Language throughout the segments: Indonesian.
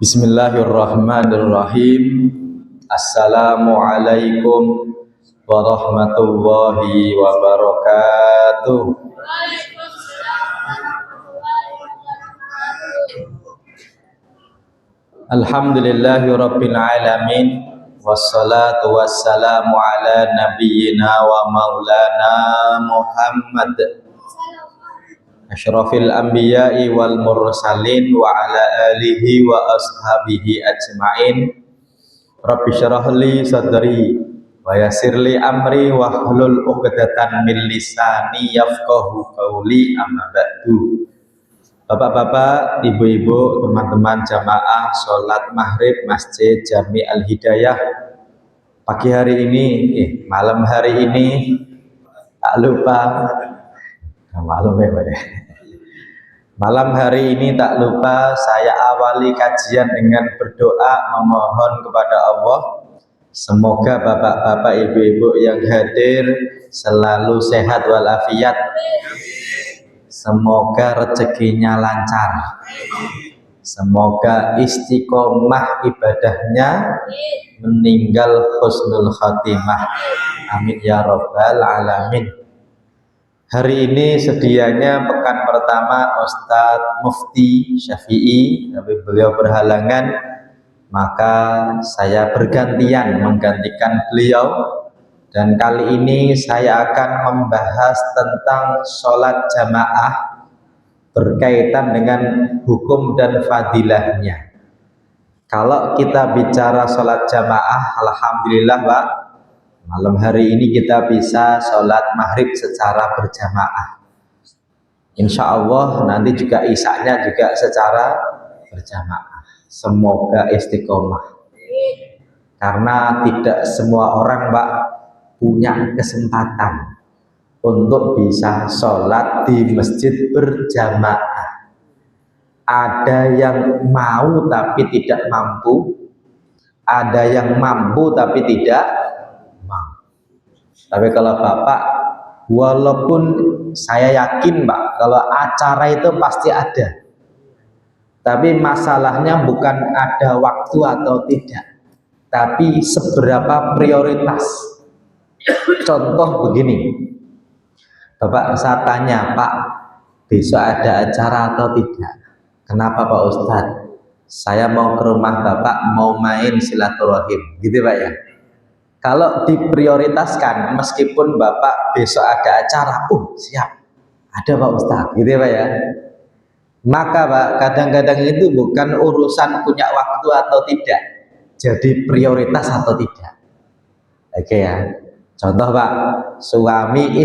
Bismillahirrahmanirrahim. Assalamualaikum warahmatullahi wabarakatuh. Alhamdulillahi rabbil alamin. Wassalatu wassalamu ala nabiyyina wa maulana Muhammad asyrafil anbiya'i wal mursalin wa ala alihi wa ashabihi ajma'in. Rabbi syrah li sadri wa yassir li amri wa hlul 'uqdatan min lisani yafqahu qawli, amma ba'du. Bapak-bapak, ibu-ibu, teman-teman jamaah sholat maghrib Masjid Jami Al Hidayah pagi hari ini, malam hari ini, tak lupa malam hari ini tak lupa saya awali kajian dengan berdoa memohon kepada Allah semoga bapak-bapak, ibu-ibu yang hadir selalu sehat walafiat, semoga rezekinya lancar, semoga istiqomah ibadahnya, meninggal husnul khatimah, amin ya rabbal alamin. Hari ini sedianya pekan pertama Ustadz Mufti Syafi'i, tapi beliau berhalangan, maka saya bergantian menggantikan beliau. Dan kali ini saya akan membahas tentang sholat jamaah berkaitan dengan hukum dan fadilahnya. Kalau kita bicara sholat jamaah, alhamdulillah Pak, malam hari ini kita bisa sholat maghrib secara berjamaah. Insya Allah nanti juga isya-nya juga secara berjamaah. Semoga istiqomah. Karena tidak semua orang Pak punya kesempatan untuk bisa sholat di masjid berjamaah. Ada yang mau tapi tidak mampu, ada yang mampu tapi tidak mampu. Tapi kalau Bapak, walaupun saya yakin Pak, kalau acara itu pasti ada, tapi masalahnya bukan ada waktu atau tidak, tapi seberapa prioritas. Contoh begini, Bapak, saya tanya, Pak, besok ada acara atau tidak? Kenapa Pak Ustadz? Saya mau ke rumah Bapak, mau main silaturahim, gitu Pak ya. Kalau diprioritaskan, meskipun Bapak besok ada acara, siap, ada Pak Ustadz, gitu Pak ya. Maka Pak, kadang-kadang itu bukan urusan punya waktu atau tidak, jadi prioritas atau tidak. Oke ya. Contoh Pak, suami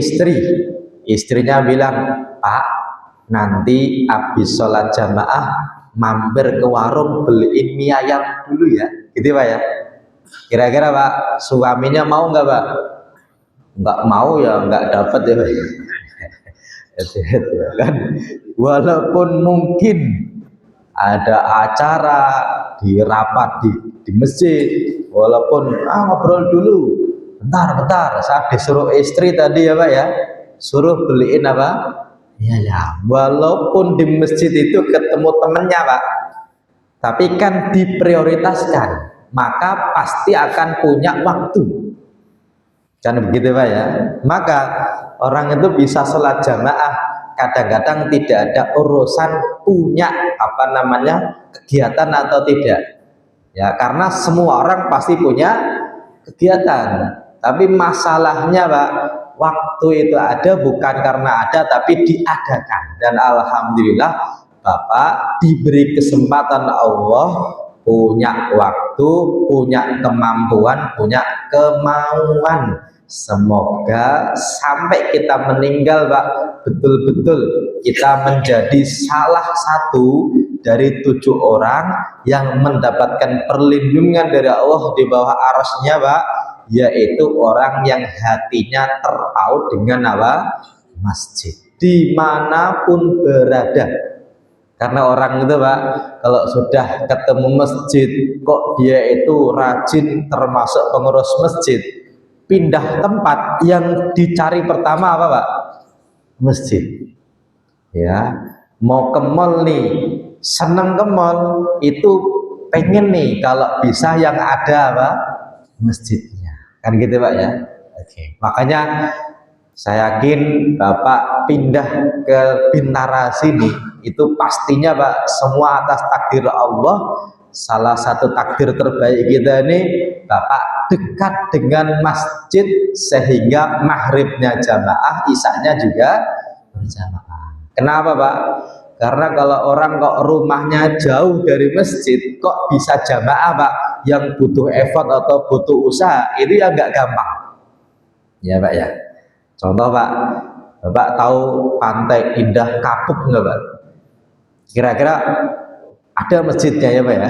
istrinya bilang, Pak, nanti habis sholat jamaah mampir ke warung beliin mie ayam dulu ya, gitu Pak ya. Kira-kira Pak, suaminya mau nggak Pak? Nggak mau ya, nggak dapat ya Pak. Kan? Walaupun mungkin ada acara di rapat di masjid, walaupun ngobrol dulu, bentar, saya disuruh istri tadi ya Pak ya, suruh beliin apa? Ya, walaupun di masjid itu ketemu temennya Pak, tapi kan diprioritaskan, maka pasti akan punya waktu. Kan begitu Pak ya. Maka orang itu bisa sholat jamaah, kadang-kadang tidak ada urusan punya kegiatan atau tidak. Ya, karena semua orang pasti punya kegiatan. Tapi masalahnya Pak, waktu itu ada bukan karena ada, tapi diadakan. Dan alhamdulillah Bapak diberi kesempatan Allah, punya waktu, punya kemampuan, punya kemauan. Semoga sampai kita meninggal Pak, betul-betul kita menjadi salah satu dari 7 orang yang mendapatkan perlindungan dari Allah di bawah arasnya Pak, yaitu orang yang hatinya terpaut dengan masjid dimanapun berada. Karena orang itu Pak, kalau sudah ketemu masjid kok dia itu rajin, termasuk pengurus masjid, pindah tempat yang dicari pertama apa Pak? Masjid. Ya, mau ke mall nih, seneng ke mall, itu pengen nih kalau bisa yang ada apa? Masjidnya. Kan gitu Pak ya. Oke. Makanya saya yakin Bapak pindah ke Bintara sini itu pastinya Pak semua atas takdir Allah. Salah satu takdir terbaik kita ini Bapak dekat dengan masjid sehingga maghribnya jamaah, isanya juga berjamaah. Kenapa Pak? Karena kalau orang kok rumahnya jauh dari masjid kok bisa jamaah Pak, yang butuh effort atau butuh usaha itu ya nggak gampang ya Pak ya. Contoh Pak, Bapak tahu Pantai Indah Kapuk nggak Pak? Kira-kira ada masjidnya ya Pak ya?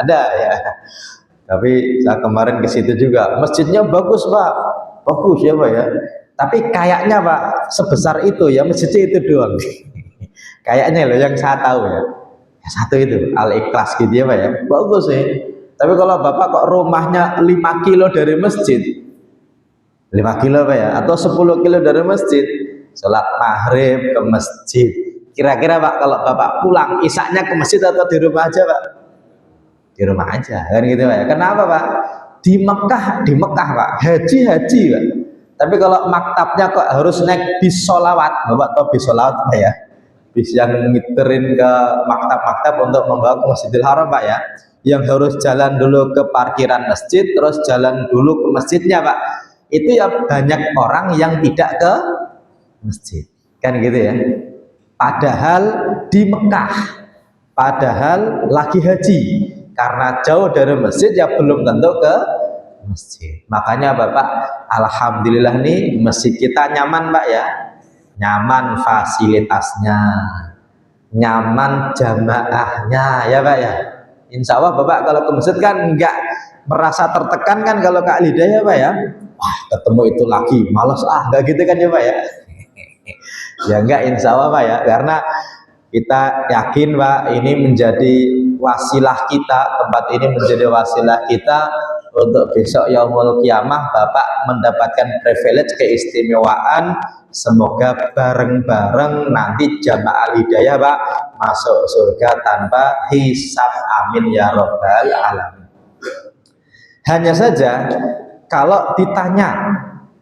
Ada ya. Tapi saya kemarin ke situ juga, masjidnya bagus Pak, bagus ya Pak ya. Tapi kayaknya Pak sebesar itu ya, masjidnya itu doang. Kayaknya loh yang saya tahu ya. Yang satu itu Al-Ikhlas gitu ya Pak ya, bagus sih. Tapi kalau Bapak kok rumahnya 5 kilo dari masjid, 5 kilo Pak ya, atau 10 kilo dari masjid, sholat maghrib ke masjid, kira-kira Pak kalau Bapak pulang isaknya ke masjid atau di rumah aja Pak? Di rumah aja kan gitu Pak ya. Kenapa Pak? Di Mekah Pak, haji Pak. Tapi kalau maktabnya kok harus naik bis sholawat, Bapak tahu bis sholawat Pak ya? Bis yang ngiterin ke maktab-maktab untuk membawa ke Masjidil Haram Pak ya, yang harus jalan dulu ke parkiran masjid terus jalan dulu ke masjidnya Pak. Itu ya banyak orang yang tidak ke masjid kan gitu ya, padahal di Mekah, padahal lagi haji, karena jauh dari masjid ya belum tentu ke masjid. Makanya Bapak alhamdulillah nih masjid kita nyaman Pak ya, nyaman fasilitasnya, nyaman jamaahnya ya Pak ya. Insya Allah Bapak kalau ke masjid kan enggak merasa tertekan kan kalau Kak Lida ya Pak ya. Wah ketemu itu lagi malas enggak gitu kan ya Pak ya. Ya enggak insya Allah Pak ya, karena kita yakin Pak ini menjadi wasilah kita, tempat ini menjadi wasilah kita untuk besok yaumul kiamah Bapak mendapatkan privilege keistimewaan. Semoga bareng-bareng nanti jamaah hidayah Pak masuk surga tanpa hisab, amin ya robbal alamin. Hanya saja kalau ditanya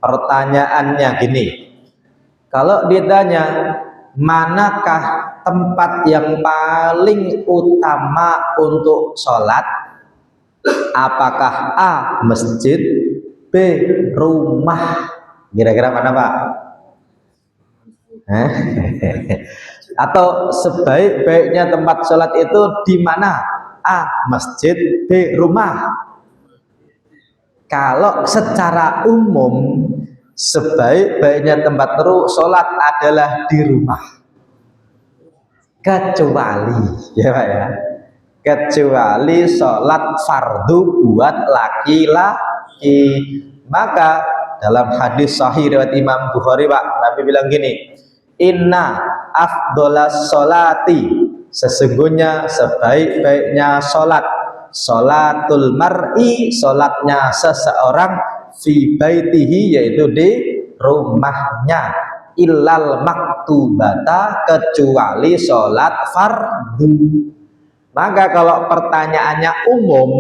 pertanyaannya gini, kalau ditanya manakah tempat yang paling utama untuk sholat, apakah A. masjid, B. rumah, kira-kira mana Pak? Atau sebaik-baiknya tempat sholat itu di mana? A. masjid, B. rumah. Kalau secara umum sebaik-baiknya tempat sholat adalah di rumah, kecuali ya Pak ya, kecuali sholat fardu buat laki-laki. Maka dalam hadis sahih riwayat Imam Bukhari Pak, Nabi bilang gini, inna afdolas sholati, sesungguhnya sebaik-baiknya sholat, sholatul mar'i, sholatnya seseorang, fi baitihi, yaitu di rumahnya, illal maktubata, kecuali sholat fardu. Maka kalau pertanyaannya umum,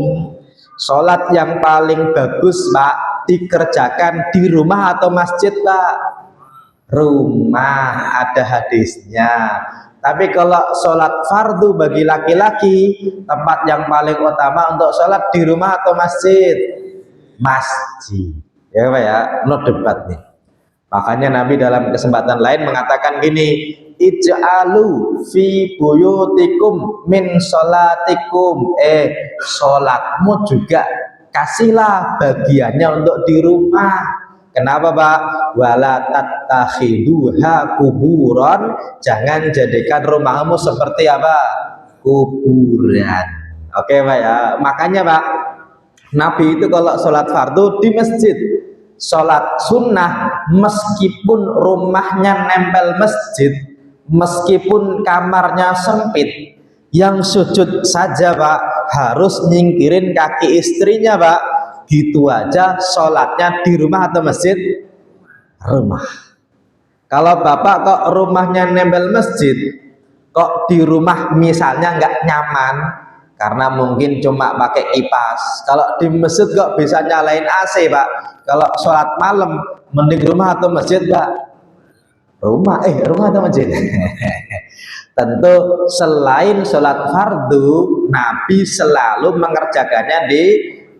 sholat yang paling bagus Pak dikerjakan di rumah atau masjid Pak? Rumah, ada hadisnya. Tapi kalau sholat fardu bagi laki-laki, tempat yang paling utama untuk sholat di rumah atau masjid? Masjid ya Pak ya, no debat nih. Makanya Nabi dalam kesempatan lain mengatakan gini, ij'alu fi buyutikum min sholatikum, sholatmu juga kasihlah bagiannya untuk di rumah. Kenapa Pak? Wala tattakhiduha kuburan, jangan jadikan rumahmu seperti apa? Kuburan. Oke Pak ya. Makanya Pak, Nabi itu kalau sholat fardu di masjid, sholat sunnah meskipun rumahnya nempel masjid, meskipun kamarnya sempit, yang sujud saja Pak harus nyingkirin kaki istrinya Pak. Gitu aja sholatnya di rumah atau masjid? Rumah. Kalau Bapak kok rumahnya nempel masjid, Kok di rumah misalnya nggak nyaman karena mungkin cuma pakai kipas. Kalau di masjid kok bisa nyalain AC, Pak. Kalau sholat malam mending rumah atau masjid, Pak? Rumah atau masjid? Tentu selain sholat fardu, Nabi selalu mengerjakannya di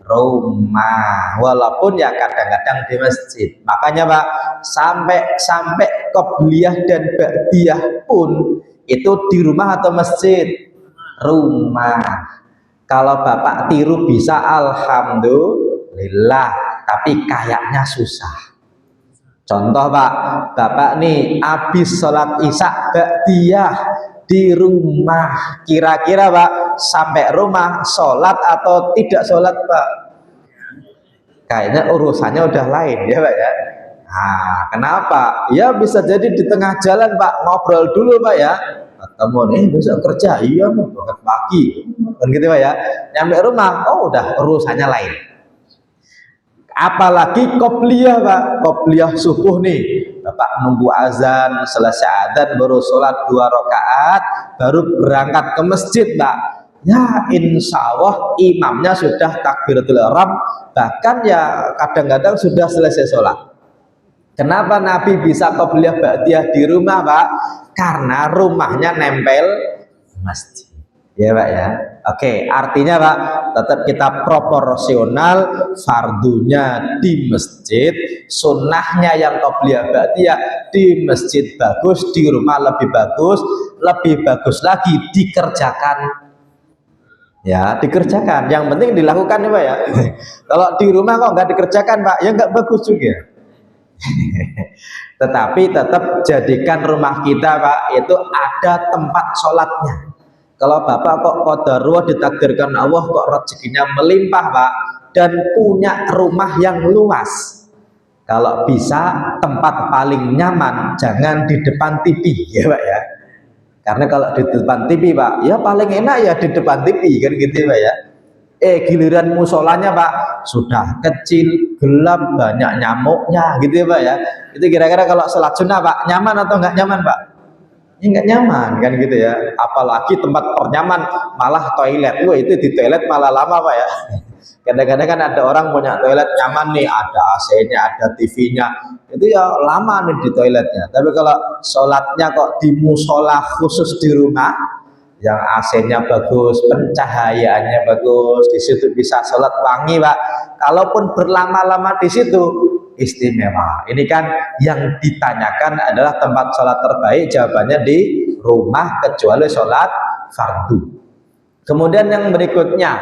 rumah, walaupun ya kadang-kadang di masjid. Makanya Pak, sampai qobliyah dan ba'diyah pun itu di rumah atau masjid? Rumah. Kalau Bapak tiru bisa alhamdulillah, tapi kayaknya susah. Contoh Pak, Bapak nih habis sholat isya ba'diyah di rumah, kira-kira Pak sampai rumah sholat atau tidak sholat Pak? Kayaknya urusannya udah lain ya Pak ya. Nah, kenapa? Ya bisa jadi di tengah jalan Pak, ngobrol dulu Pak ya. Ketemu nih besok kerja, iya nih berangkat pagi, kan gitu Pak ya. Nyampe rumah, oh udah urusannya lain. Apalagi qobliyah Pak, qobliyah subuh nih, Bapak nunggu azan, selesai azan baru sholat 2 rakaat, baru berangkat ke masjid Pak. Ya insya Allah imamnya sudah takbiratul ihram, bahkan ya kadang-kadang sudah selesai sholat. Kenapa Nabi bisa qobliyah ba'diyah di rumah Pak? Karena rumahnya nempel masjid. Ya Pak ya. Oke, artinya Pak, tetap kita proporsional, fardunya di masjid, sunnahnya yang qobliyah ba'diyah di masjid bagus, di rumah lebih bagus lagi dikerjakan. Ya, dikerjakan. Yang penting dilakukan ya Pak ya. Kalau di rumah kok nggak dikerjakan Pak, ya nggak bagus juga. Tetapi tetap jadikan rumah kita Pak itu ada tempat sholatnya. Kalau Bapak kok qadarullah ditakdirkan Allah kok rezekinya melimpah Pak, dan punya rumah yang luas, kalau bisa tempat paling nyaman jangan di depan TV ya Pak ya. Karena kalau di depan TV Pak, ya paling enak ya di depan TV kan gitu Pak ya. Giliran musolanya Pak sudah kecil, gelap, banyak nyamuknya gitu ya Pak ya. Itu kira-kira kalau sholat sunnah Pak nyaman atau nggak nyaman Pak? Ya nggak nyaman kan gitu ya. Apalagi tempat ternyaman malah toilet. Wah itu di toilet malah lama Pak ya. Kadang-kadang kan ada orang punya toilet nyaman nih, ada AC-nya, ada TV-nya, itu ya lama nih di toiletnya. Tapi kalau sholatnya kok di musola khusus di rumah, yang AC-nya bagus, pencahayaannya bagus, di situ bisa sholat wangi Pak. Kalaupun berlama-lama di situ istimewa. Ini kan yang ditanyakan adalah tempat sholat terbaik, jawabannya di rumah kecuali sholat fardu. Kemudian yang berikutnya,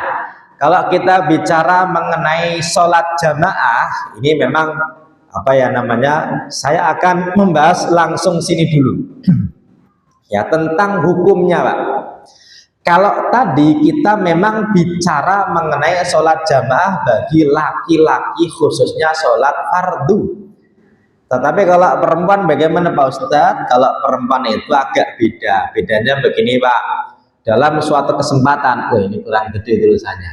kalau kita bicara mengenai sholat jamaah, ini memang apa ya namanya, saya akan membahas langsung sini dulu ya tentang hukumnya Pak. Kalau tadi kita memang bicara mengenai sholat jamaah bagi laki-laki khususnya sholat fardu. Tetapi kalau perempuan bagaimana Pak Ustadz? Kalau perempuan itu agak beda. Bedanya begini Pak. Dalam suatu kesempatan, ini kurang gede tulisannya.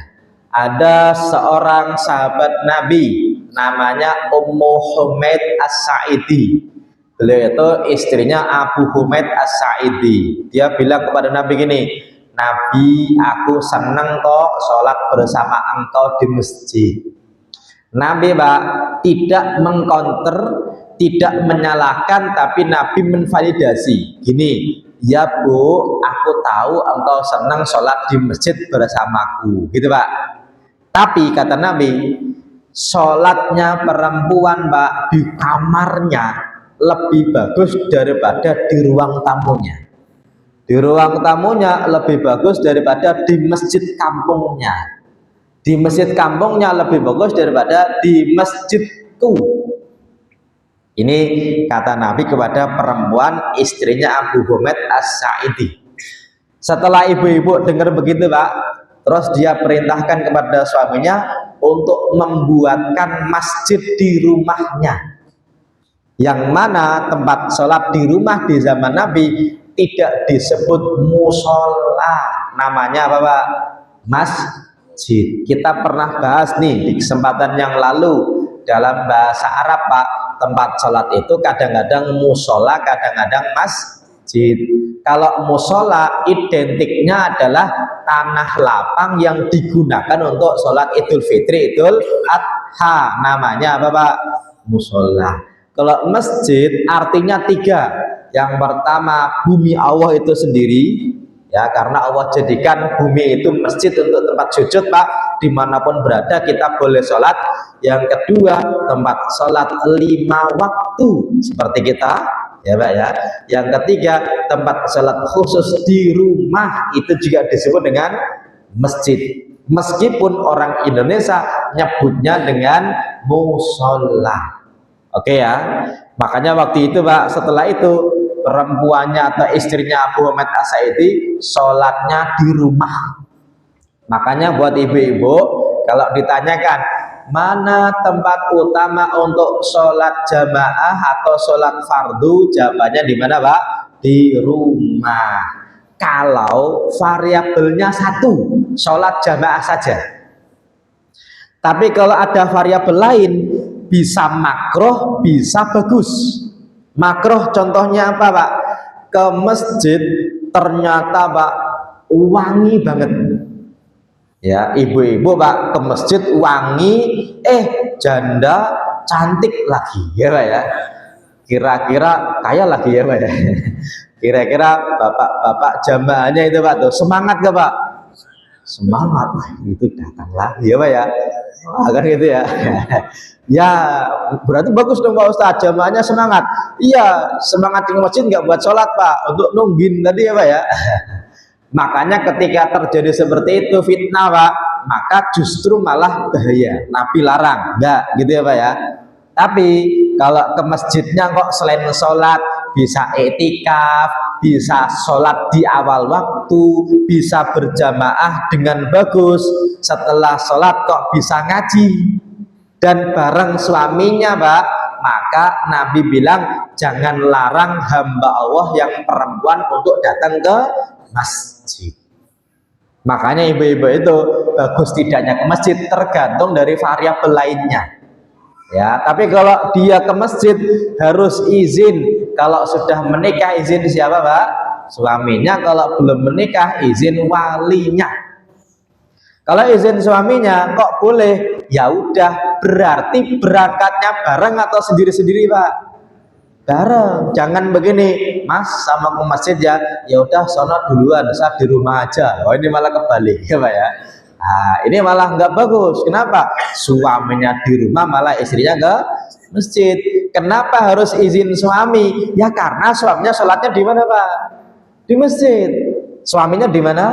Ada seorang sahabat Nabi namanya Ummu Humaid As-Sa'idi. Beliau itu istrinya Abu Humaid As-Sa'idi. Dia bilang kepada Nabi gini, Nabi, aku seneng kok sholat bersama engkau di masjid. Nabi Pak tidak mengcounter, tidak menyalahkan, tapi Nabi menvalidasi. Gini, ya Bu, aku tahu engkau senang sholat di masjid bersamaku, gitu Pak. Tapi kata Nabi, sholatnya perempuan Pak di kamarnya lebih bagus daripada di ruang tamunya. Di ruang tamunya lebih bagus daripada di masjid kampungnya. Di masjid kampungnya lebih bagus daripada di masjidku. Ini kata Nabi kepada perempuan istrinya Abu Humaid As-Sa'idi. Setelah ibu-ibu dengar begitu Pak, terus dia perintahkan kepada suaminya untuk membuatkan masjid di rumahnya. Yang mana tempat sholat di rumah di zaman Nabi tidak disebut musola, namanya apa Pak? Masjid. Kita pernah bahas nih di kesempatan yang lalu dalam bahasa Arab Pak, tempat sholat itu kadang-kadang musola, kadang-kadang masjid. Kalau musola identiknya adalah tanah lapang yang digunakan untuk sholat Idul Fitri, Idul Adha. Namanya apa Pak? Musola. Kalau masjid artinya tiga. Yang pertama, bumi Allah itu sendiri, ya, karena Allah jadikan bumi itu masjid untuk tempat sujud Pak. Dimanapun berada kita boleh sholat. Yang kedua, tempat sholat 5 waktu seperti kita, ya Pak ya. Yang ketiga, tempat sholat khusus di rumah itu juga disebut dengan masjid. Meskipun orang Indonesia nyebutnya dengan musola. Oke ya. Makanya waktu itu Pak, setelah itu perempuannya atau istrinya Abu Hamid As-Sa'idi sholatnya di rumah. Makanya buat ibu-ibu, kalau ditanyakan mana tempat utama untuk sholat jamaah atau sholat fardu, jawabannya di mana Pak? Di rumah. Kalau variabelnya satu, sholat jamaah saja. Tapi kalau ada variabel lain, bisa makruh, bisa bagus. Makruh contohnya apa Pak? Ke masjid ternyata Pak wangi banget. Ya, ibu-ibu Pak ke masjid wangi, janda cantik lagi ya Pak ya. Kira-kira kaya lagi ya Pak ya. Kira-kira bapak-bapak jamaahnya itu Pak tuh semangat gak Pak? Semangat, wah itu datang lagi ya Pak ya. Wah, kan gitu ya. Ya berarti bagus dong Pak Ustadz, jamaahnya semangat. Iya, semangat di masjid nggak buat sholat Pak, untuk nungguin tadi ya Pak ya. Makanya ketika terjadi seperti itu fitnah Pak, maka justru malah bahaya. Nabi larang, enggak gitu ya Pak ya. Tapi kalau ke masjidnya kok selain sholat bisa etikaf, bisa sholat di awal waktu, bisa berjamaah dengan bagus, setelah sholat kok bisa ngaji dan bareng suaminya Pak, maka Nabi bilang jangan larang hamba Allah yang perempuan untuk datang ke masjid. Makanya ibu-ibu itu bagus tidaknya ke masjid tergantung dari variabel lainnya. Ya, tapi kalau dia ke masjid harus izin. Kalau sudah menikah izin siapa Pak? Suaminya. Kalau belum menikah izin walinya. Kalau izin suaminya kok boleh? Ya udah, berarti berangkatnya bareng atau sendiri-sendiri Pak? Bareng. Jangan begini, Mas sama ke masjid ya. Ya udah sono duluan, saya di rumah aja. Oh ini malah kebalik ya Pak ya. Nah, ini malah nggak bagus. Kenapa? Suaminya di rumah malah istrinya ke masjid. Kenapa harus izin suami? Ya karena suaminya sholatnya di mana Pak? Di masjid. Suaminya di mana?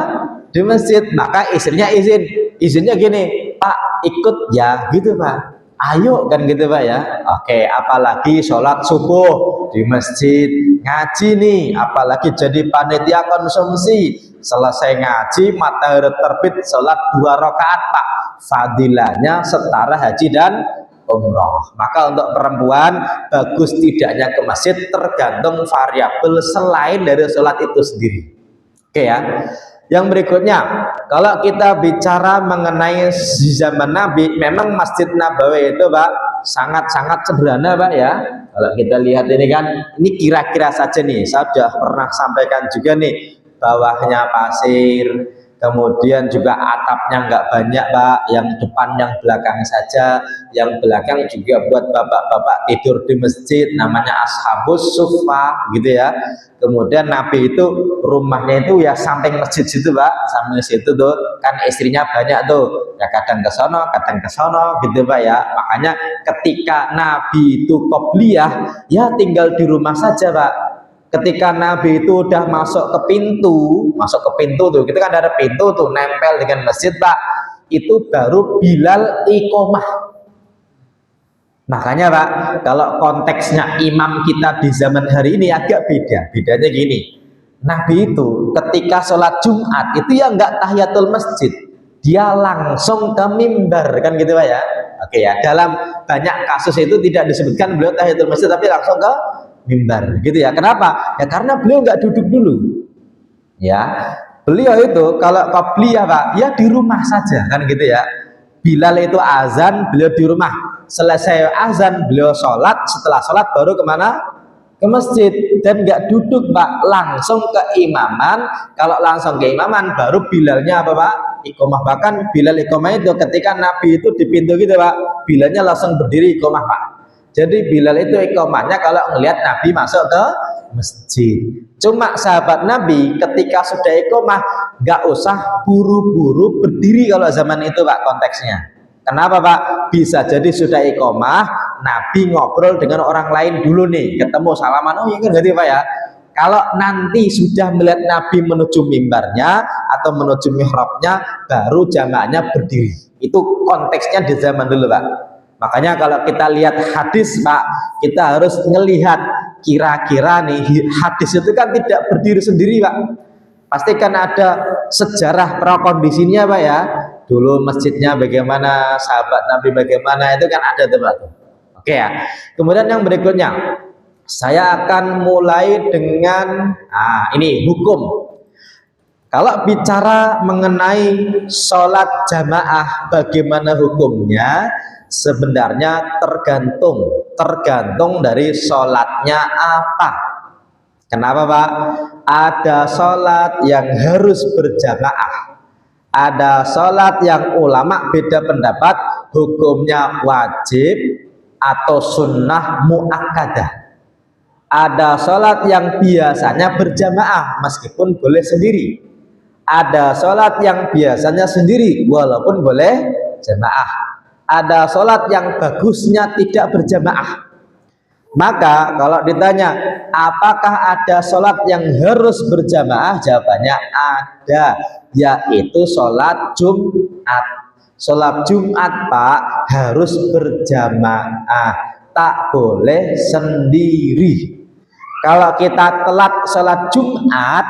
Di masjid. Maka istrinya izin. Izinnya gini, Pak ikut ya gitu Pak. Ayo kan gitu Pak ya. Oke, apalagi sholat subuh di masjid, ngaji nih, apalagi jadi panitia konsumsi. Selesai ngaji matahari terbit sholat 2 rakaat Pak, fadilahnya setara haji dan umroh. Maka untuk perempuan bagus tidaknya ke masjid tergantung variabel selain dari sholat itu sendiri. Oke ya. Yang berikutnya, kalau kita bicara mengenai zaman Nabi, memang Masjid Nabawi itu Pak sangat-sangat sederhana Pak ya. Kalau kita lihat ini kan, ini kira-kira saja nih, saya sudah pernah sampaikan juga nih, bawahnya pasir, kemudian juga atapnya nggak banyak Pak, yang depan yang belakang saja, yang belakang juga buat bapak-bapak tidur di masjid, namanya ashabus suffah gitu ya. Kemudian Nabi itu rumahnya itu ya samping masjid situ Pak, samping situ tuh kan istrinya banyak tuh, ya kadang ke sono gitu Pak ya. Makanya ketika Nabi itu qobliyah ya tinggal di rumah saja Pak. Ketika Nabi itu udah masuk ke pintu tuh, kita kan ada pintu tuh nempel dengan masjid Pak, itu baru Bilal iqomah. Makanya Pak, kalau konteksnya imam kita di zaman hari ini agak beda. Bedanya gini, Nabi itu ketika sholat Jumat itu ya nggak tahiyatul masjid, dia langsung ke mimbar kan gitu Pak ya. Oke ya, dalam banyak kasus itu tidak disebutkan beliau tahiyatul masjid tapi langsung ke mimbar gitu ya. Kenapa? Ya karena beliau nggak duduk dulu. Ya, beliau itu kalau qabliyah Pak, ya di rumah saja kan gitu ya. Bilal itu azan, beliau di rumah. Selesai azan, beliau sholat. Setelah sholat baru kemana? ke masjid dan nggak duduk Pak, langsung ke imaman. Kalau langsung ke imaman baru Bilalnya apa Pak? Iqomah. Bahkan Bilal iqomah itu ketika Nabi itu di pintu gitu Pak, Bilalnya langsung berdiri iqomah Pak. Jadi Bilal itu iqomahnya kalau ngelihat Nabi masuk ke masjid. Cuma sahabat Nabi ketika sudah iqomah nggak usah buru-buru berdiri kalau zaman itu Pak konteksnya. Kenapa Pak? Bisa jadi sudah iqomah, Nabi ngobrol dengan orang lain dulu nih, ketemu salaman, oh iya kan gitu Pak ya. Kalau nanti sudah melihat Nabi menuju mimbarnya atau menuju mihrabnya, baru jamaahnya berdiri. Itu konteksnya di zaman dulu Pak. Makanya kalau kita lihat hadis Pak, kita harus melihat kira-kira nih hadis itu kan tidak berdiri sendiri Pak. Pasti kan ada sejarah prakondisinya Pak ya. Dulu masjidnya bagaimana, sahabat Nabi bagaimana, itu kan ada tuh Pak. Oke ya. Kemudian yang berikutnya, saya akan mulai dengan ini hukum. Kalau bicara mengenai sholat jamaah, bagaimana hukumnya? Sebenarnya tergantung dari sholatnya apa. Kenapa Pak? Ada sholat yang harus berjamaah, ada sholat yang ulama beda pendapat hukumnya wajib atau sunnah muakkadah. Ada sholat yang biasanya berjamaah meskipun boleh sendiri. Ada sholat yang biasanya sendiri walaupun boleh jamaah. Ada sholat yang bagusnya tidak berjamaah. Maka kalau ditanya apakah ada sholat yang harus berjamaah, jawabannya ada, yaitu sholat Jumat. Sholat Jumat Pak harus berjamaah, tak boleh sendiri. Kalau kita telat sholat Jumat,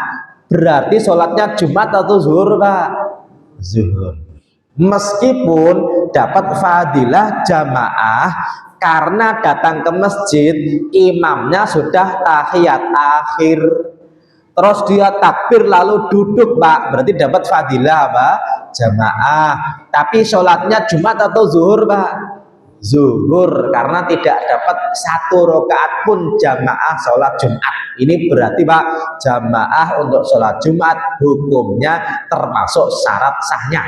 berarti sholatnya Jumat atau zuhur Pak? Zuhur. Meskipun dapat fadilah jamaah karena datang ke masjid, imamnya sudah tahiyat akhir, terus dia takbir lalu duduk Pak, berarti dapat fadilah apa? Jamaah. Tapi sholatnya Jumat atau zuhur Pak? Zuhur, karena tidak dapat satu rakaat pun jamaah sholat Jumat. Ini berarti Pak, jamaah untuk sholat Jumat hukumnya termasuk syarat sahnya.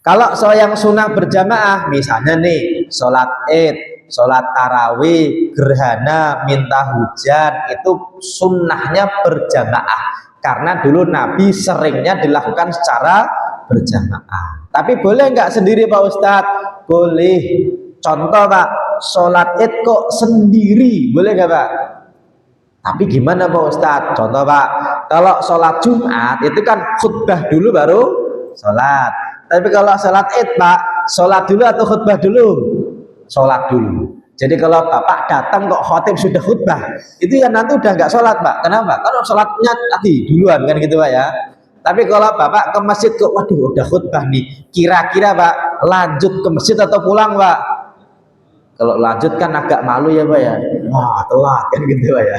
Kalau yang sunnah berjamaah, misalnya nih sholat id, sholat tarawih, gerhana, minta hujan, itu sunnahnya berjamaah. Karena dulu Nabi seringnya dilakukan secara berjamaah. Tapi boleh nggak sendiri Pak Ustadz? Boleh. Contoh Pak, sholat id kok sendiri, boleh nggak Pak? Tapi gimana Pak Ustadz? Contoh Pak, kalau sholat Jumat itu kan khutbah dulu baru sholat. Tapi kalau sholat id Pak, sholat dulu atau khutbah dulu? Sholat dulu. Jadi kalau Bapak datang kok khotib sudah khutbah, itu ya nanti udah nggak sholat Pak. Kenapa? Karena sholatnya tadi duluan kan gitu Pak ya. Tapi kalau Bapak ke masjid kok, waduh udah khutbah nih, kira-kira Pak lanjut ke masjid atau pulang Pak? Kalau lanjut kan agak malu ya Pak ya. Wah telat kan gitu Pak ya.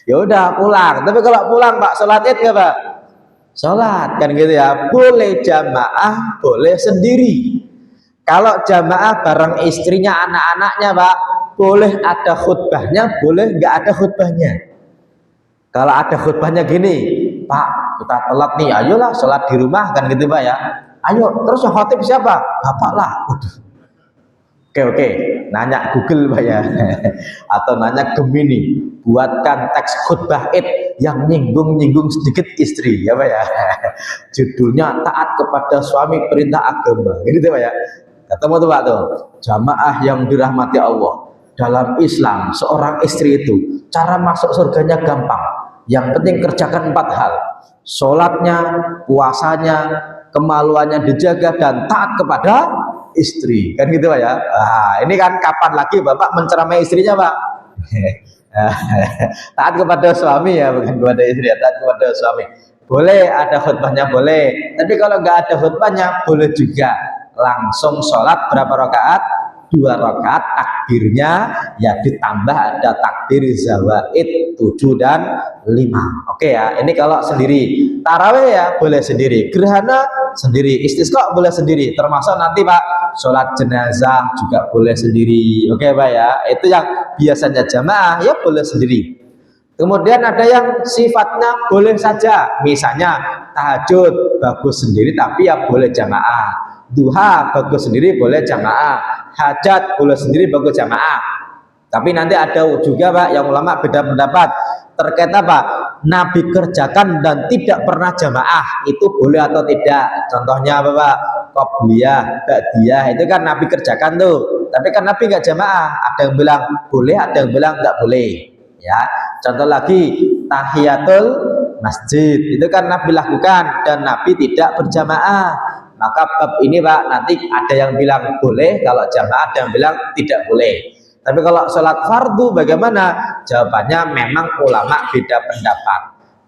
Ya udah pulang. Tapi kalau pulang Pak sholat id nggak Pak? Sholat kan gitu ya. Boleh jamaah, boleh sendiri. Kalau jamaah bareng istrinya, anak-anaknya Pak, boleh ada khutbahnya, boleh nggak ada khutbahnya. Kalau ada khutbahnya gini, Pak kita telat nih, ayolah sholat di rumah kan gitu Pak ya. Ayo, terus yang khotib siapa? Bapak lah. Oke, nanya Google Pak ya. Atau nanya Gemini, buatkan teks khutbah id yang nyinggung sedikit istri ya Pak ya. Judulnya taat kepada suami perintah agama gitu Pak ya. Ketemu tuh Pak tuh, jamaah yang dirahmati Allah. Dalam Islam seorang istri itu cara masuk surganya gampang, yang penting kerjakan 4 hal: sholatnya, puasanya, kemaluannya dijaga, dan taat kepada istri kan gitu Pak ya. Ini kan kapan lagi Bapak menceramai istrinya Pak? Taat kepada suami ya, bukan kepada istri ya, taat kepada suami. Boleh ada khutbahnya boleh, tapi kalau nggak ada khutbahnya boleh juga langsung sholat berapa rakaat? 2 rakaat, takbirnya ya ditambah ada takbir zawaid 7 dan 5. Oke ya, ini kalau sendiri. Tarawih ya boleh sendiri, gerhana sendiri, istisqa boleh sendiri, termasuk nanti Pak sholat jenazah juga boleh sendiri. Oke Pak ya, itu yang biasanya jamaah ya boleh sendiri. Kemudian ada yang sifatnya boleh saja, misalnya tahajud bagus sendiri tapi ya boleh jamaah, duha bagus sendiri boleh jamaah, hajat boleh sendiri bagus jamaah. Tapi nanti ada juga Pak yang ulama beda pendapat terkait apa? Nabi kerjakan dan tidak pernah jamaah itu boleh atau tidak? Contohnya apa Pak? Qobliyah, ba'diyah itu kan Nabi kerjakan tuh, tapi kan Nabi nggak jamaah. Ada yang bilang boleh, ada yang bilang nggak boleh. Ya, contoh lagi tahiyatul masjid itu kan Nabi lakukan dan Nabi tidak berjamaah. Maka bab ini Pak nanti ada yang bilang boleh kalau jamaah, ada yang bilang tidak boleh. Tapi kalau sholat fardu bagaimana? Jawabannya memang ulama beda pendapat.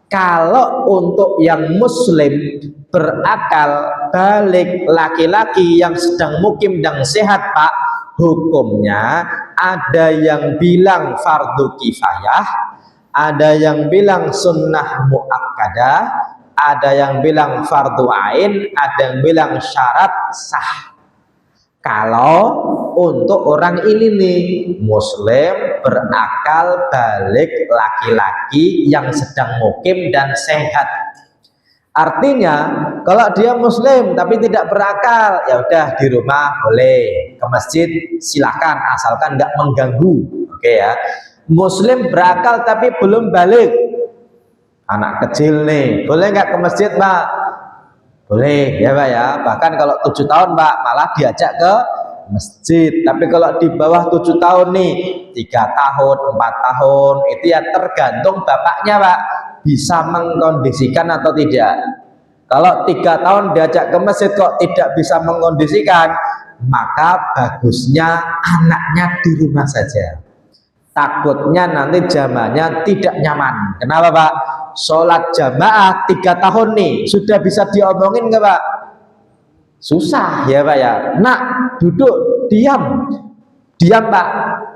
Kalau untuk yang muslim berakal balik laki-laki yang sedang mukim dan sehat Pak, hukumnya ada yang bilang fardu kifayah, ada yang bilang sunnah muakkadah, ada yang bilang fardu ain, ada yang bilang syarat sah. Kalau untuk orang ini nih muslim berakal balik laki-laki yang sedang mukim dan sehat. Artinya kalau dia muslim tapi tidak berakal ya udah di rumah boleh, ke masjid silakan asalkan nggak mengganggu. Oke ya. Muslim berakal tapi belum balik, anak kecil nih boleh nggak ke masjid Pak? Boleh ya Pak ya, bahkan kalau 7 tahun Pak malah diajak ke masjid. Tapi kalau di bawah 7 tahun nih 3 tahun, 4 tahun itu ya tergantung bapaknya Pak bisa mengkondisikan atau tidak. Kalau 3 tahun diajak ke masjid kok tidak bisa mengkondisikan, maka bagusnya anaknya di rumah saja. Takutnya nanti jamaahnya tidak nyaman. Kenapa Pak? Sholat jamaah 3 tahun nih sudah bisa diomongin nggak Pak? Susah ya Pak ya. Nak duduk diam Pak.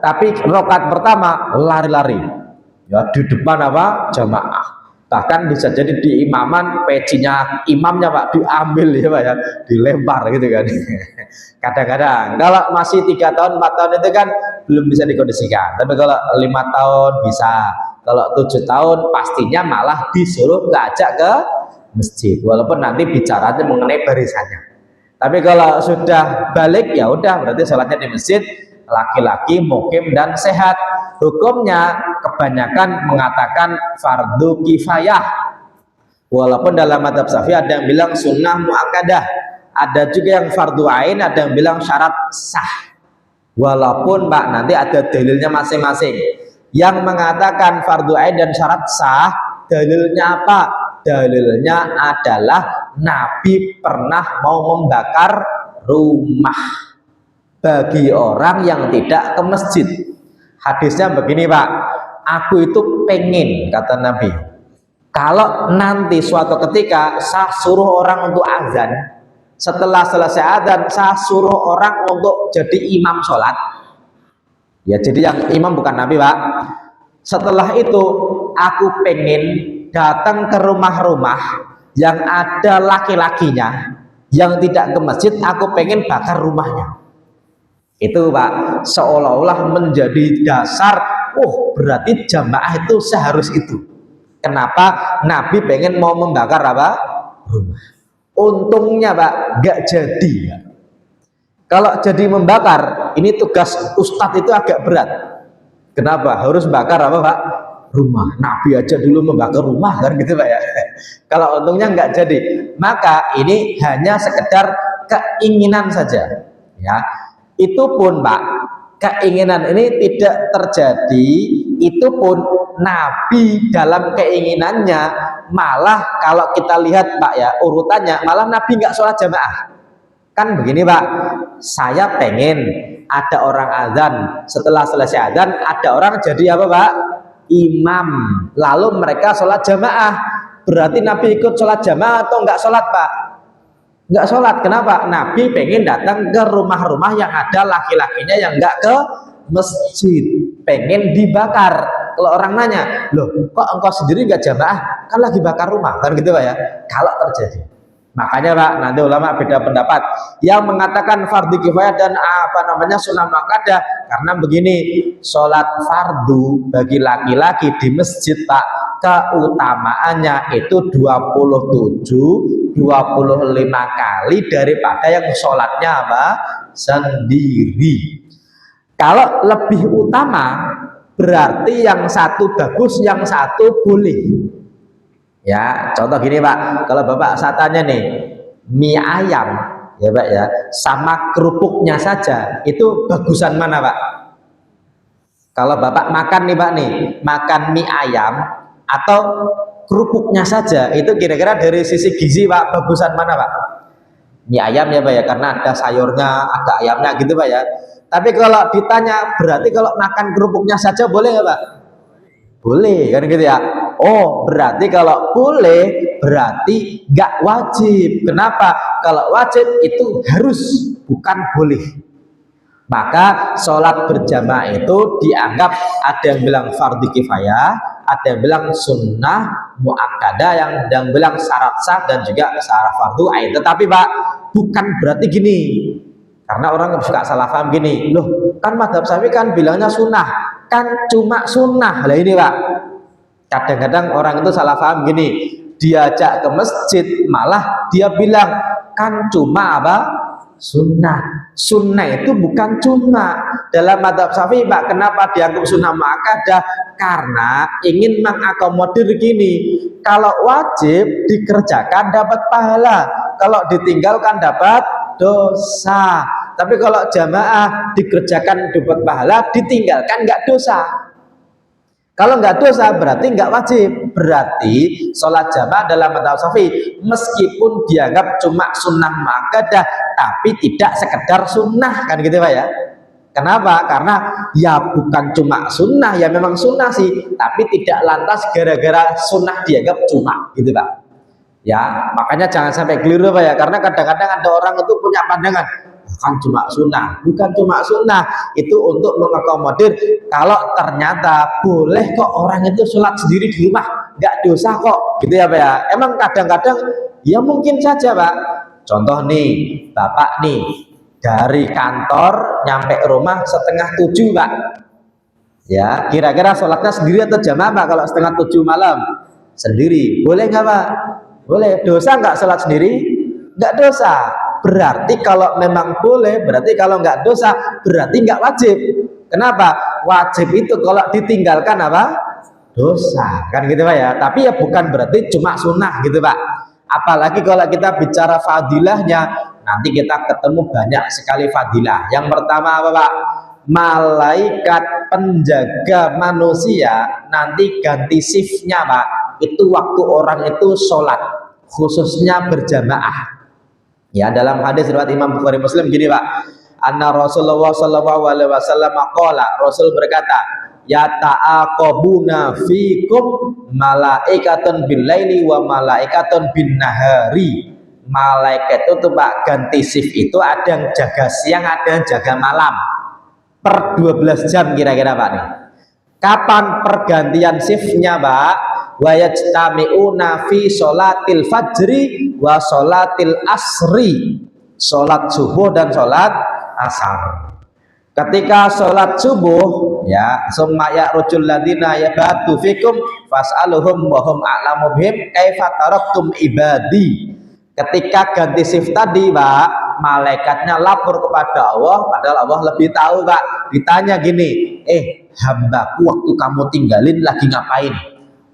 Tapi rokat pertama lari-lari ya di depan apa jamaah. Bahkan bisa jadi di imaman pecinya imamnya Pak diambil ya Pak ya, dilempar gitu kan. Kadang-kadang kalau masih 3 tahun 4 tahun itu kan belum bisa dikondisikan. Tapi kalau 5 tahun bisa. Kalau 7 tahun pastinya malah disuruh ngajak ke masjid, walaupun nanti bicaranya mengenai barisannya. Tapi kalau sudah balik ya udah berarti sholatnya di masjid, laki-laki mukim dan sehat. Hukumnya kebanyakan mengatakan fardu kifayah, walaupun dalam madzhab Syafi'i ada yang bilang sunnah muakkadah, ada juga yang fardu ain, ada yang bilang syarat sah. Walaupun Pak nanti ada dalilnya masing-masing. Yang mengatakan fardu ain dan syarat sah, dalilnya apa? Dalilnya adalah Nabi pernah mau membakar rumah bagi orang yang tidak ke masjid. Hadisnya begini Pak, aku itu pengen, kata Nabi, kalau nanti suatu ketika saya suruh orang untuk azan, setelah selesai azan saya suruh orang untuk jadi imam sholat. Ya jadi yang imam bukan Nabi Pak. Setelah itu aku pengen datang ke rumah-rumah yang ada laki-lakinya yang tidak ke masjid, aku pengen bakar rumahnya. Itu Pak seolah-olah menjadi dasar, oh berarti jamaah itu seharus itu. Kenapa Nabi pengen mau membakar apa? Rumah. Untungnya Pak gak jadi. Kalau jadi membakar, ini tugas ustadz itu agak berat. Kenapa? Harus bakar apa Pak? Rumah. Nabi aja dulu membakar rumah kan gitu Pak ya. Kalau untungnya nggak jadi, maka ini hanya sekedar keinginan saja. Ya, itu pun Pak, keinginan ini tidak terjadi. Itu pun Nabi dalam keinginannya malah kalau kita lihat Pak ya urutannya, malah Nabi nggak sholat jamaah. Kan begini Pak, saya pengen ada orang azan, setelah selesai azan ada orang jadi apa Pak? Imam, lalu mereka sholat jamaah. Berarti Nabi ikut sholat jamaah atau enggak sholat Pak? Enggak sholat. Kenapa? Nabi pengen datang ke rumah-rumah yang ada laki-lakinya yang enggak ke masjid, pengen dibakar. Kalau orang nanya, loh kok engkau sendiri enggak jamaah? Kan lagi bakar rumah, kan gitu Pak ya. Kalau terjadi, Makanya Pak, nanti ulama beda pendapat. Yang mengatakan fardu kifayah dan sunnah muakkadah karena begini, sholat fardu bagi laki-laki di masjid Pak, keutamaannya itu 25 kali daripada yang sholatnya apa? Sendiri. Kalau lebih utama berarti yang satu bagus, yang satu boleh. Ya, contoh gini Pak, kalau Bapak saya tanya nih, mie ayam ya Pak ya, sama kerupuknya saja, itu bagusan mana Pak? Kalau Bapak makan nih Pak nih, makan mie ayam atau kerupuknya saja, itu kira-kira dari sisi gizi Pak, bagusan mana Pak? Mie ayam ya Pak ya, karena ada sayurnya, ada ayamnya gitu Pak ya. Tapi kalau ditanya, berarti kalau makan kerupuknya saja boleh nggak Pak? Boleh kan gitu ya. Oh, berarti kalau boleh berarti nggak wajib. Kenapa? Kalau wajib itu harus, bukan boleh. Maka sholat berjamaah itu dianggap ada yang bilang fardhu kifayah, ada yang bilang sunnah muakkadah, yang bilang syarat sah dan juga syarat fardu ain. Tetapi Pak, bukan berarti gini. Karena orang suka salah paham gini, loh kan mazhab Syafi'i kan bilangnya sunnah, kan cuma sunnah. Lah ini Pak, kadang-kadang orang itu salah paham gini, diajak ke masjid malah dia bilang kan cuma apa? Sunnah. Sunnah itu bukan cuma dalam mazhab Syafi'i Pak. Kenapa dianggap sunnah muakkadah? Karena ingin mengakomodir gini, kalau wajib dikerjakan dapat pahala, kalau ditinggalkan dapat dosa. Tapi kalau jamaah dikerjakan dapat pahala, ditinggalkan nggak dosa. Kalau nggak dosa berarti nggak wajib. Berarti sholat jamaah dalam mazhab Syafi'i meskipun dianggap cuma sunnah muakkadah, tapi tidak sekedar sunnah, kan gitu Pak ya. Kenapa? Karena ya bukan cuma sunnah, ya memang sunnah sih, tapi tidak lantas gara-gara sunnah dianggap cuma, gitu Pak. Ya, makanya jangan sampai keliru Pak ya, karena kadang-kadang ada orang itu punya pandangan bukan cuma sunnah, bukan cuma sunnah, itu untuk mengakomodir kalau ternyata boleh kok orang itu sholat sendiri di rumah, nggak dosa kok, gitu ya Pak ya. Emang kadang-kadang ya mungkin saja Pak. Contoh nih, Bapak nih dari kantor nyampe rumah 6:30 Pak. Ya, kira-kira sholatnya sendiri atau jamaah Pak kalau 6:30 malam? Sendiri. Boleh nggak Pak? Boleh. Dosa nggak sholat sendiri? Nggak dosa. Berarti kalau memang boleh, berarti kalau nggak dosa, berarti nggak wajib. Kenapa? Wajib itu kalau ditinggalkan apa? Dosa. Kan gitu Pak ya. Tapi ya bukan berarti cuma sunnah gitu Pak. Apalagi kalau kita bicara fadilahnya, nanti kita ketemu banyak sekali fadilah. Yang pertama apa Pak? Malaikat penjaga manusia nanti ganti shiftnya Pak. Itu waktu orang itu sholat, khususnya berjamaah. Ya, dalam hadis riwayat Imam Bukhari Muslim gini Pak, anna Rasulullah sallallahu alaihi wasallam qala, Rasul berkata, ya ta'aqabuna fikum malaikatun bil laili wa malaikatun bin nahari. Malaikat itu tuh Pak ganti shift itu ada yang jaga siang, ada yang jaga malam. Per 12 jam kira-kira Pak nih. Kapan pergantian shiftnya Pak? Wa yajtami'una fi sholatil fajri wa sholatil asri, sholat subuh dan sholat asar. Ketika sholat subuh ya, summa ya'rujul ladina yabatu fikum fas'aluhum wa hum a'lamu bihim kaifa taraktum ibadi. Ketika ganti shift tadi Pak, malaikatnya lapor kepada Allah, padahal Allah lebih tahu Pak. Ditanya gini, hambaku waktu kamu tinggalin lagi ngapain?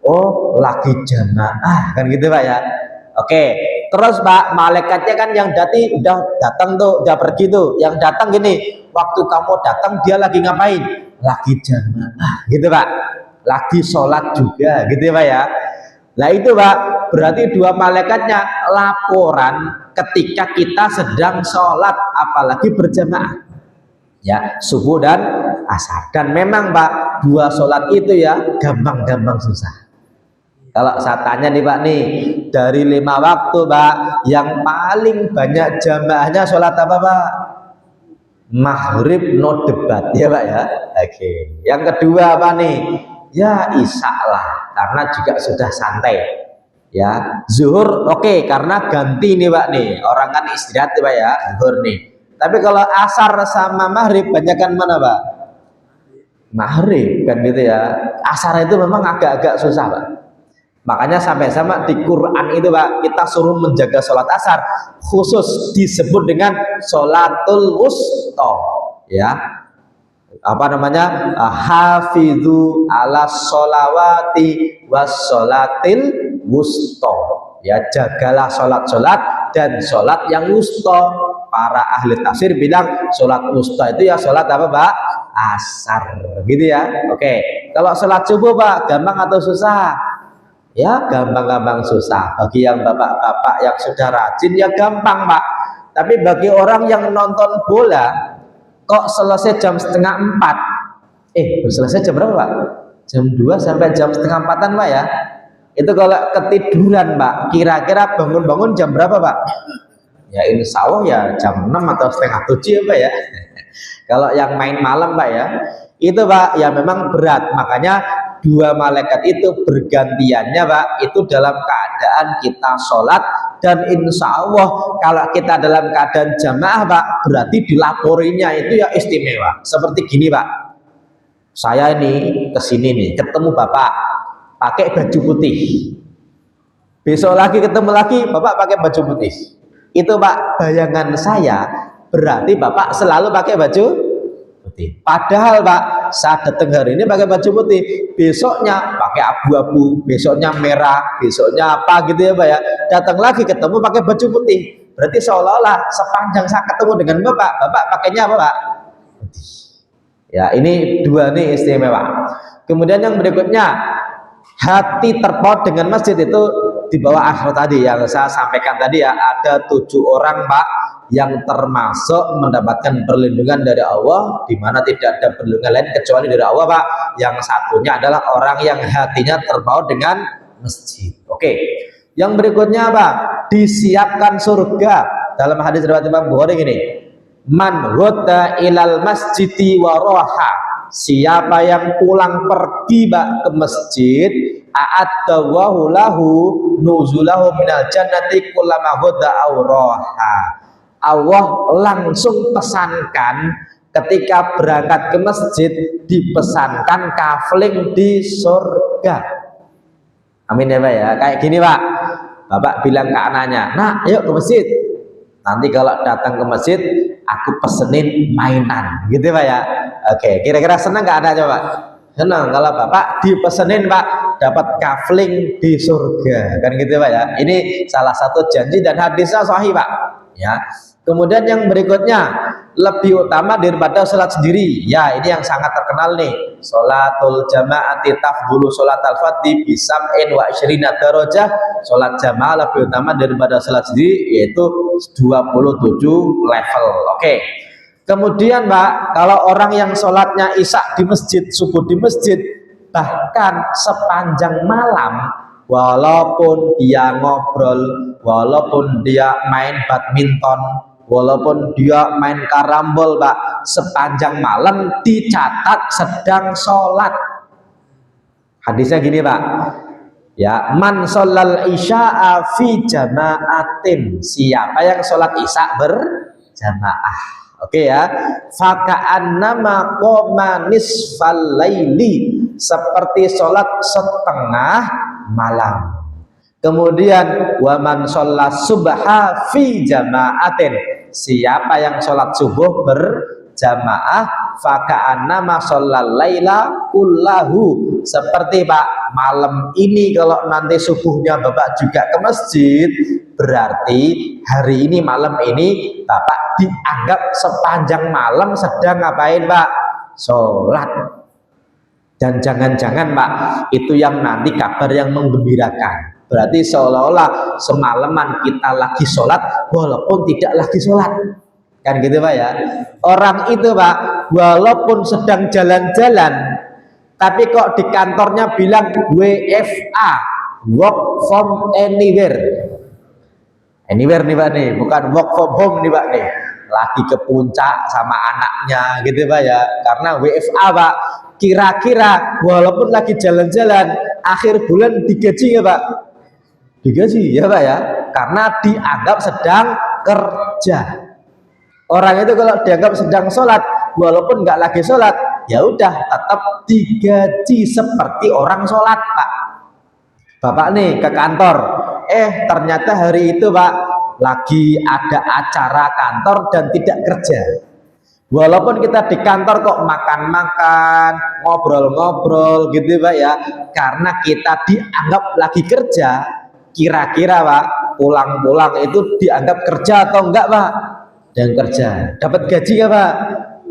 Oh, lagi jamaah, kan gitu Pak ya. Oke, terus Pak, malaikatnya kan yang udah datang tuh, udah pergi tuh. Yang datang gini, waktu kamu datang dia lagi ngapain? Lagi jamaah, gitu Pak. Lagi sholat juga, gitu Pak ya. Nah itu Pak, berarti dua malaikatnya laporan ketika kita sedang sholat, apalagi berjamaah. Ya, subuh dan asar. Dan memang Pak, dua sholat itu ya gampang-gampang susah. Kalau saya tanya nih Pak nih, dari 5 waktu Pak, yang paling banyak jamaahnya sholat apa Pak? Maghrib no debat ya Pak ya. Oke. Yang kedua apa nih? Ya isya lah, karena juga sudah santai. Ya, zuhur oke, karena ganti nih Pak nih, orang kan istirahat nih Pak ya, zuhur nih. Tapi kalau asar sama maghrib banyakkan mana Pak? Maghrib kan gitu ya. Asar itu memang agak-agak susah Pak. Makanya sampai sama di Quran itu Pak, kita suruh menjaga sholat asar, khusus disebut dengan sholatul wusta, ya. Apa namanya? Hafidhu ala sholawati was sholatil wusta. Ya, jagalah sholat-sholat dan sholat yang wusta. Para ahli tafsir bilang sholat wusta itu ya sholat apa Pak? Asar, gitu ya. Oke, kalau sholat subuh Pak, gampang atau susah? Ya gampang-gampang susah. Bagi yang bapak-bapak yang sudah rajin ya gampang Pak. Tapi bagi orang yang nonton bola kok selesai jam setengah 4, selesai jam berapa Pak? Jam 2 sampai jam setengah 4-an Pak ya. Itu kalau ketiduran Pak, kira-kira bangun-bangun jam berapa Pak? Ya insya Allah ya jam 6 atau setengah 7 ya Pak ya. Kalau yang main malam Pak ya, itu Pak ya memang berat. Makanya dua malaikat itu bergantiannya Pak, itu dalam keadaan kita sholat. Dan insya Allah kalau kita dalam keadaan jamaah Pak, berarti dilaporinya itu ya istimewa. Seperti gini Pak, saya ini kesini nih ketemu Bapak pakai baju putih, besok lagi ketemu lagi Bapak pakai baju putih, itu Pak bayangan saya berarti Bapak selalu pakai baju putih. Padahal Pak, saat datang hari ini pakai baju putih, besoknya pakai abu-abu, besoknya merah, besoknya apa gitu ya Pak ya. Datang lagi ketemu pakai baju putih. Berarti seolah-olah sepanjang saya ketemu dengan Bapak, Bapak pakainya apa Pak? Putih. Ya, ini dua nih istimewa. Kemudian yang berikutnya, hati terpaut dengan masjid itu di bawah akhir tadi yang saya sampaikan tadi ya, ada 7 orang Pak yang termasuk mendapatkan perlindungan dari Allah, di mana tidak ada perlindungan lain kecuali dari Allah Pak. Yang satunya adalah orang yang hatinya terpaut dengan masjid. Oke. Yang berikutnya Pak, disiapkan surga. Dalam hadis riwayat Imam Bukhari gini, man ghada ilal masjidi wa roha, siapa yang pulang pergi Pak ke masjid, a'addahu lahu nuzulahu minal jannati kullama ghada aw roha. Allah langsung pesankan ketika berangkat ke masjid, dipesankan kafling di surga. Amin ya Pak ya. Kayak gini Pak, Bapak bilang ke anaknya, nah yuk ke masjid, nanti kalau datang ke masjid aku pesenin mainan, gitu Pak ya. Oke, kira-kira senang nggak anaknya Pak? Senang. Kalau Bapak dipesenin Pak, dapat kafling di surga, kan gitu Pak ya. Ini salah satu janji dan hadisnya sahih Pak ya. Kemudian yang berikutnya, lebih utama daripada sholat sendiri. Ya, ini yang sangat terkenal nih. Sholatul jamaati tafdulu sholat al-fadhi bisab'in wa isyrina darajah. Sholat jamaah lebih utama daripada sholat sendiri, yaitu 27 level. Oke. Kemudian Pak, kalau orang yang sholatnya isya di masjid, subuh di masjid, bahkan sepanjang malam, walaupun dia ngobrol, walaupun dia main badminton, walaupun dia main karambol Pak, sepanjang malam dicatat sedang sholat. Hadisnya gini Pak ya, man sholal isya'a fi jama'atin, siapa yang sholat isya berjamaah, oke ya, faka'annama qoma nisfal laili, seperti sholat setengah malam. Kemudian waman sholat subha fi jama'atin, siapa yang sholat subuh berjamaah, faka'annama sholal laila kullahu, seperti Pak malam ini kalau nanti subuhnya Bapak juga ke masjid, berarti hari ini malam ini Bapak dianggap sepanjang malam sedang ngapain Pak? Sholat. Dan jangan-jangan Pak, itu yang nanti kabar yang menggembirakan, berarti seolah-olah semalaman kita lagi sholat walaupun tidak lagi sholat, kan gitu Pak ya. Orang itu Pak walaupun sedang jalan-jalan, tapi kok di kantornya bilang WFA, work from anywhere. Anywhere nih Pak nih, bukan work from home nih Pak nih, lagi ke puncak sama anaknya gitu Pak ya. Karena WFA Pak, kira-kira walaupun lagi jalan-jalan akhir bulan digaji ya Pak? Digaji ya Pak ya, karena dianggap sedang kerja. Orang itu kalau dianggap sedang sholat, walaupun nggak lagi sholat, ya udah tetap digaji seperti orang sholat Pak. Bapak nih ke kantor, ternyata hari itu Pak lagi ada acara kantor dan tidak kerja. Walaupun kita di kantor kok makan-makan, ngobrol-ngobrol gitu Pak ya, karena kita dianggap lagi kerja. Kira-kira Pak, pulang-pulang itu dianggap kerja atau enggak Pak? Dan kerja. Dapat gaji ya Pak?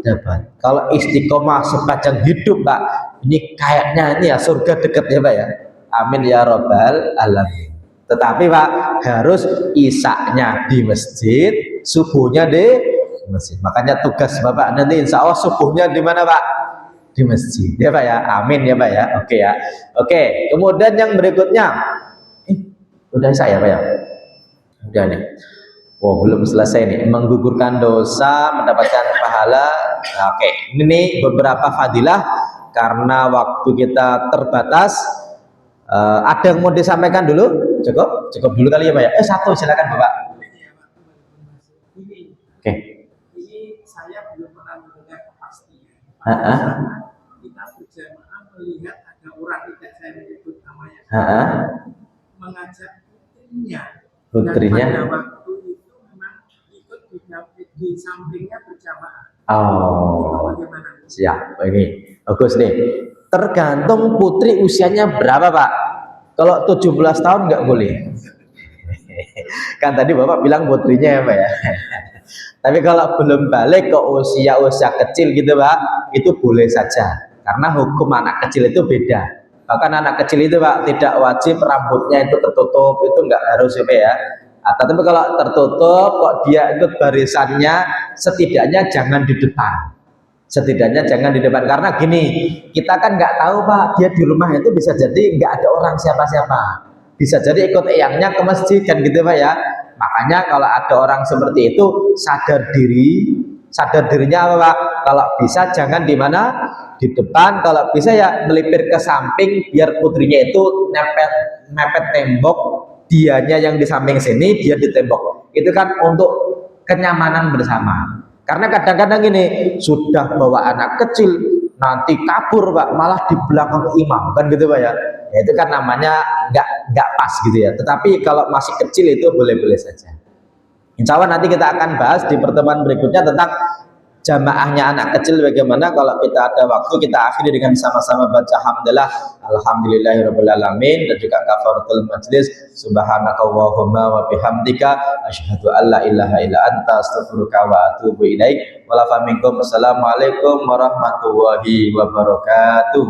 Dapat. Kalau istiqomah sepanjang hidup Pak, ini kayaknya ini ya surga dekat ya Pak ya. Amin ya robbal alamin. Tetapi Pak, harus isaknya di masjid, subuhnya di masjid. Makanya tugas Bapak nanti insya Allah subuhnya di mana Pak? Di masjid ya Pak ya. Amin ya Pak ya. Oke ya. Oke. Kemudian yang berikutnya, udah saya Pak ya. Udah nih. Oh belum selesai nih. Menggugurkan dosa, mendapatkan pahala. Nah, oke. Ini nih beberapa fadilah karena waktu kita terbatas. Ada yang mau disampaikan dulu? Cukup dulu kali ya Pak ya. Satu silakan Bapak. Oke. Ini saya belum pernah mendengar kepastian. Kita berjamaah melihat ada orang, tidak saya menyebut namanya, mengajak putrinya. Dan pada waktu itu memang ikut di sampingnya berjamaah. Oh, siap. Ini bagus nih. Tergantung putri usianya berapa Pak. Kalau 17 tahun nggak boleh. Kan tadi Bapak bilang putrinya ya Pak ya. Tapi kalau belum balik ke usia kecil gitu Pak, itu boleh saja. Karena hukum anak kecil itu beda. Bahkan anak kecil itu Pak tidak wajib rambutnya itu tertutup, itu nggak harus ya Pak ya. Tapi kalau tertutup kok dia ikut barisannya, setidaknya jangan di depan. Setidaknya jangan di depan, karena gini, kita kan nggak tahu Pak, dia di rumah itu bisa jadi nggak ada orang siapa-siapa, bisa jadi ikut eyangnya ke masjid kan gitu Pak ya. Makanya kalau ada orang seperti itu sadar dirinya apa Pak? Kalau bisa jangan di mana, di depan, kalau bisa ya melipir ke samping biar putrinya itu mepet tembok, dianya yang di samping sini, dia di tembok. Itu kan untuk kenyamanan bersama. Karena kadang-kadang ini sudah bawa anak kecil nanti kabur Pak, malah di belakang imam kan gitu Pak ya. Ya itu kan namanya nggak pas gitu ya. Tetapi kalau masih kecil itu boleh-boleh saja. Insya Allah nanti kita akan bahas di pertemuan berikutnya tentang jamaahnya anak kecil, bagaimana. Kalau kita ada waktu kita akhiri dengan sama-sama baca hamdalah alhamdulillahirabbil alamin dan juga kafaratul majlis subhanakallahumma wa bihamdika asyhadu an la ilaha illa anta astaghfiruka wa atubu ilaik. Wala faminkum. Assalamualaikum warahmatullahi wabarakatuh.